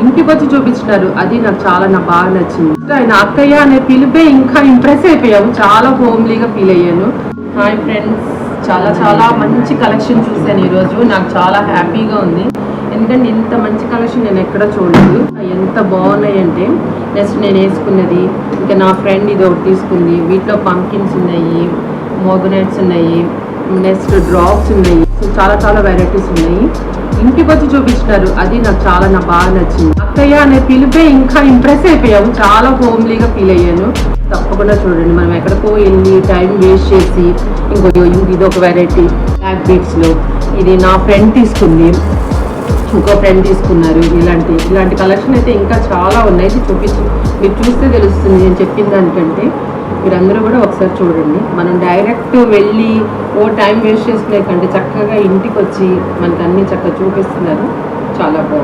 ఇంటికి వచ్చి చూపించినారు. అది నాకు బాగా నచ్చింది. ఆయన అక్కయ్య అనే పిలిపే ఇంకా ఇంప్రెస్ అయిపోయాము. చాలా హోమ్లీగా ఫీల్ అయ్యాను. హాయ్ ఫ్రెండ్స్, చాలా మంచి కలెక్షన్ చూశాను ఈరోజు. నాకు చాలా హ్యాపీగా ఉంది. ఎందుకంటే ఇంత మంచి కలెక్షన్ నేను ఎక్కడ చూడలేదు. ఎంత బాగున్నాయి అంటే నెక్స్ట్ నేను వేసుకున్నది, ఇంకా నా ఫ్రెండ్ ఇది ఒకటి తీసుకుంది. వీటిలో పంకిన్స్ ఉన్నాయి, మోగనట్స్ ఉన్నాయి, నెక్స్ట్ డ్రాప్స్ ఉన్నాయి. చాలా వెరైటీస్ ఉన్నాయి. ఇంటికి వచ్చి చూపించినారు. అది నాకు బాగా నచ్చింది. అక్కయ్య అనే పిలిపే ఇంకా ఇంప్రెస్ అయిపోయాము. చాలా హోమ్లీగా ఫీల్ అయ్యాను. తప్పకుండా చూడండి. మనం ఎక్కడికో వెళ్ళి టైం వేస్ట్ చేసి ఇది ఒక వెరైటీ బ్లాక్ బీట్స్లో, ఇది నా ఫ్రెండ్ తీసుకుంది, ఇంకో ఫ్రెండ్ తీసుకున్నారు. ఇలాంటి కలెక్షన్ అయితే ఇంకా చాలా ఉన్నాయి. చూపించి మీరు చూస్తే తెలుస్తుంది. నేను చెప్పిన దానికంటే మీరందరూ కూడా ఒకసారి చూడండి. మనం డైరెక్ట్ వెళ్ళి టైం వేస్ట్ చేసుకునే కంటే చక్కగా ఇంటికి వచ్చి మనకు అన్ని చక్కగా చూపిస్తున్నారు. చాలా బాగుంది.